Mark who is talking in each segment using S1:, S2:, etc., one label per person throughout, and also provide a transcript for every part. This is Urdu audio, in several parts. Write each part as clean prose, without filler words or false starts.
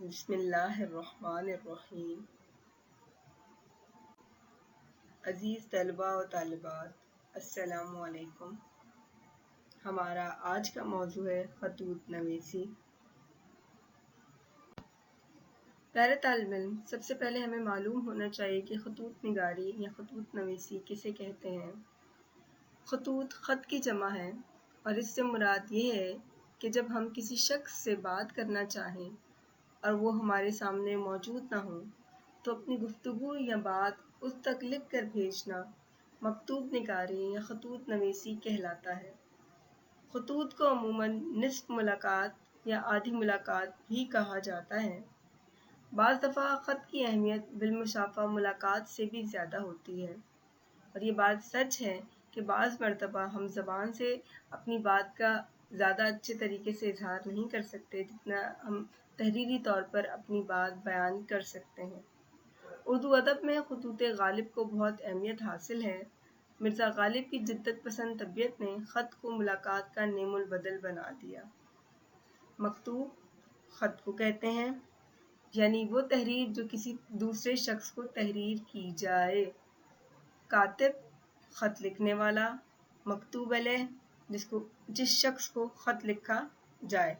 S1: بسم اللہ الرحمن الرحیم۔ عزیز طلباء و طالبات، السلام علیکم۔ ہمارا آج کا موضوع ہے خطوط نویسی۔ پیارے طالب علم، سب سے پہلے ہمیں معلوم ہونا چاہیے کہ خطوط نگاری یا خطوط نویسی کسے کہتے ہیں۔ خطوط خط کی جمع ہے اور اس سے مراد یہ ہے کہ جب ہم کسی شخص سے بات کرنا چاہیں اور وہ ہمارے سامنے موجود نہ ہوں تو اپنی گفتگو یا بات اس تک لکھ کر بھیجنا مکتوب نگاری یا خطوط نویسی کہلاتا ہے۔ خطوط کو عموماً نصف ملاقات یا آدھی ملاقات بھی کہا جاتا ہے۔ بعض دفعہ خط کی اہمیت بالمشافہ ملاقات سے بھی زیادہ ہوتی ہے، اور یہ بات سچ ہے کہ بعض مرتبہ ہم زبان سے اپنی بات کا زیادہ اچھے طریقے سے اظہار نہیں کر سکتے جتنا ہم تحریری طور پر اپنی بات بیان کر سکتے ہیں۔ اردو ادب میں خطوط غالب کو بہت اہمیت حاصل ہے۔ مرزا غالب کی جدت پسند طبیعت نے خط کو ملاقات کا نعم البدل بنا دیا۔ مکتوب خط کو کہتے ہیں، یعنی وہ تحریر جو کسی دوسرے شخص کو تحریر کی جائے۔ کاتب خط لکھنے والا، مکتوب علیہ جس شخص کو خط لکھا جائے۔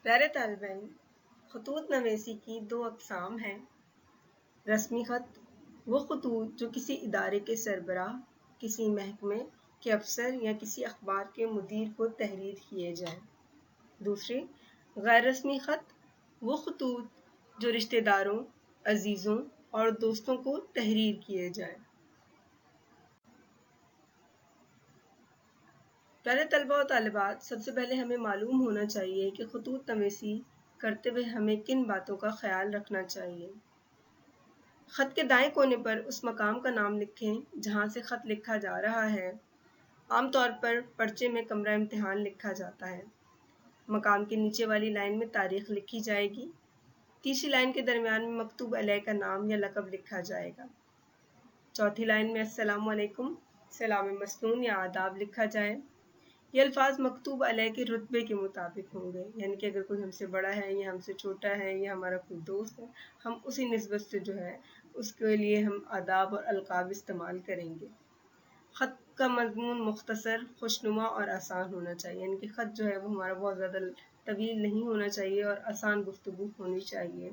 S1: پیارے طالب علم، خطوط نویسی کی دو اقسام ہیں۔ رسمی خط، وہ خطوط جو کسی ادارے کے سربراہ، کسی محکمے کے افسر یا کسی اخبار کے مدیر کو تحریر کیے جائیں۔ دوسری، غیر رسمی خط، وہ خطوط جو رشتہ داروں، عزیزوں اور دوستوں کو تحریر کیے جائیں۔ پیارے طلباء و طالبات، سب سے پہلے ہمیں معلوم ہونا چاہیے کہ خطوط نویسی کرتے ہوئے ہمیں کن باتوں کا خیال رکھنا چاہیے۔ خط کے دائیں کونے پر اس مقام کا نام لکھیں جہاں سے خط لکھا جا رہا ہے۔ عام طور پر پرچے میں کمرہ امتحان لکھا جاتا ہے۔ مقام کے نیچے والی لائن میں تاریخ لکھی جائے گی۔ تیسری لائن کے درمیان میں مکتوب علیہ کا نام یا لقب لکھا جائے گا۔ چوتھی لائن میں السلام علیکم، سلام مسنون یا آداب لکھا جائے۔ یہ الفاظ مکتوب علیہ کے رتبے کے مطابق ہوں گے، یعنی کہ اگر کوئی ہم سے بڑا ہے یا ہم سے چھوٹا ہے یا ہمارا کوئی دوست ہے، ہم اسی نسبت سے جو ہے اس کے لیے ہم آداب اور القاب استعمال کریں گے۔ خط کا مضمون مختصر، خوشنما اور آسان ہونا چاہیے، یعنی کہ خط جو ہے وہ ہمارا بہت زیادہ طویل نہیں ہونا چاہیے اور آسان گفتگو ہونی چاہیے۔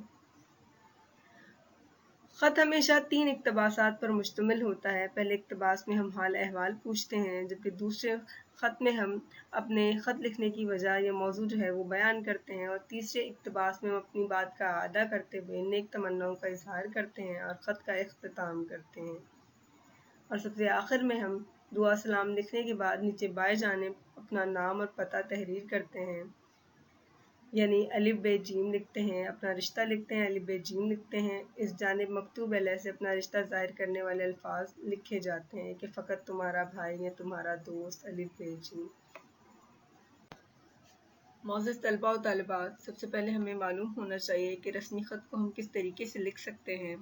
S1: خط ہمیشہ 3 اقتباسات پر مشتمل ہوتا ہے۔ پہلے اقتباس میں ہم حال احوال پوچھتے ہیں، جبکہ دوسرے خط میں ہم اپنے خط لکھنے کی وجہ یا موضوع جو ہے وہ بیان کرتے ہیں، اور تیسرے اقتباس میں ہم اپنی بات کا اعادہ کرتے ہوئے نیک تمناؤں کا اظہار کرتے ہیں اور خط کا اختتام کرتے ہیں۔ اور سب سے آخر میں ہم دعا سلام لکھنے کے بعد نیچے بائیں جانب اپنا نام اور پتہ تحریر کرتے ہیں، یعنی الف ب جیم لکھتے ہیں، اپنا رشتہ لکھتے ہیں، الف ب جیم لکھتے ہیں۔ اس جانب مکتوب علیہ سے اپنا رشتہ ظاہر کرنے والے الفاظ لکھے جاتے ہیں کہ فقط تمہارا بھائی یا تمہارا دوست، الف ب جیم۔ معزز طلباء و طالبات، سب سے پہلے ہمیں معلوم ہونا چاہیے کہ رسمی خط کو ہم کس طریقے سے لکھ سکتے ہیں۔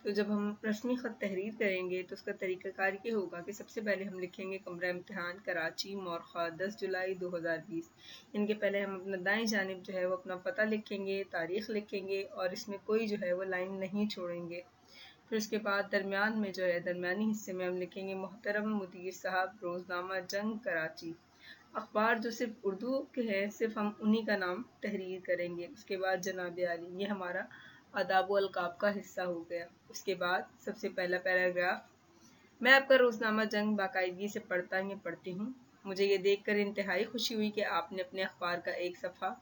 S1: تو جب ہم رسمی خط تحریر کریں گے تو اس کا طریقہ کار یہ ہوگا کہ سب سے پہلے ہم لکھیں گے کمرہ امتحان کراچی مورخہ 10 جولائی 2020، ان کے پہلے ہم اپنا دائیں جانب جو ہے وہ اپنا پتہ لکھیں گے، تاریخ لکھیں گے اور اس میں کوئی جو ہے وہ لائن نہیں چھوڑیں گے۔ پھر اس کے بعد درمیان میں جو ہے درمیانی حصے میں ہم لکھیں گے محترم مدیر صاحب، روزنامہ جنگ کراچی۔ اخبار جو صرف اردو کے ہے صرف ہم انہی کا نام تحریر کریں گے۔ اس کے بعد جناب عالی، یہ ہمارا آداب و القاب کا حصہ ہو گیا۔ اس کے بعد سب سے پہلا پیراگراف، میں آپ کا روزنامہ جنگ باقاعدگی سے پڑھتا یا پڑھتی ہوں۔ مجھے یہ دیکھ کر انتہائی خوشی ہوئی کہ آپ نے اپنے اخبار کا ایک صفحہ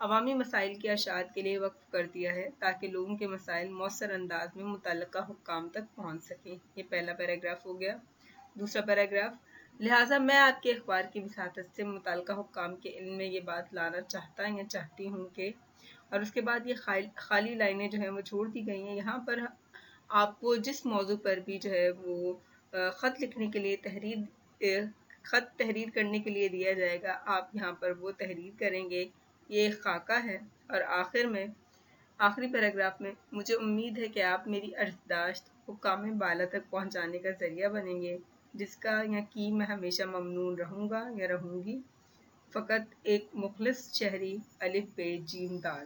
S1: عوامی مسائل کی اشاعت کے لیے وقف کر دیا ہے تاکہ لوگوں کے مسائل مؤثر انداز میں متعلقہ حکام تک پہنچ سکیں۔ یہ پہلا پیراگراف ہو گیا۔ دوسرا پیراگراف، لہٰذا میں آپ کے اخبار کی وساطت سے متعلقہ حکام کے علم میں یہ بات لانا چاہتا یا چاہتی ہوں کہ، اور اس کے بعد یہ خالی لائنیں جو ہیں وہ چھوڑ دی گئی ہیں۔ یہاں پر آپ کو جس موضوع پر بھی جو ہے وہ خط لکھنے کے لیے خط تحریر کرنے کے لیے دیا جائے گا، آپ یہاں پر وہ تحریر کریں گے۔ یہ ایک خاکہ ہے۔ اور آخری پیراگراف میں، مجھے امید ہے کہ آپ میری عرضداشت حکام بالا تک پہنچانے کا ذریعہ بنیں گے، جس کا یا کی میں ہمیشہ ممنون رہوں گا یا رہوں گی۔ فقط ایک مخلص شہری، الف ب جیم دال۔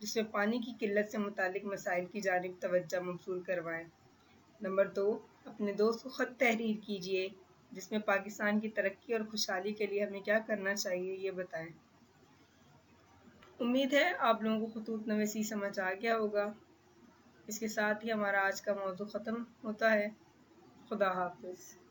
S1: جس میں پانی کی قلت سے متعلق مسائل کی جانب توجہ مبذول کروائیں۔ نمبر 2، اپنے دوست کو خط تحریر کیجیے جس میں پاکستان کی ترقی اور خوشحالی کے لیے ہمیں کیا کرنا چاہیے یہ بتائیں۔ امید ہے آپ لوگوں کو خطوط نویسی سمجھ آ گیا ہوگا۔ اس کے ساتھ ہی ہمارا آج کا موضوع ختم ہوتا ہے۔ خدا حافظ۔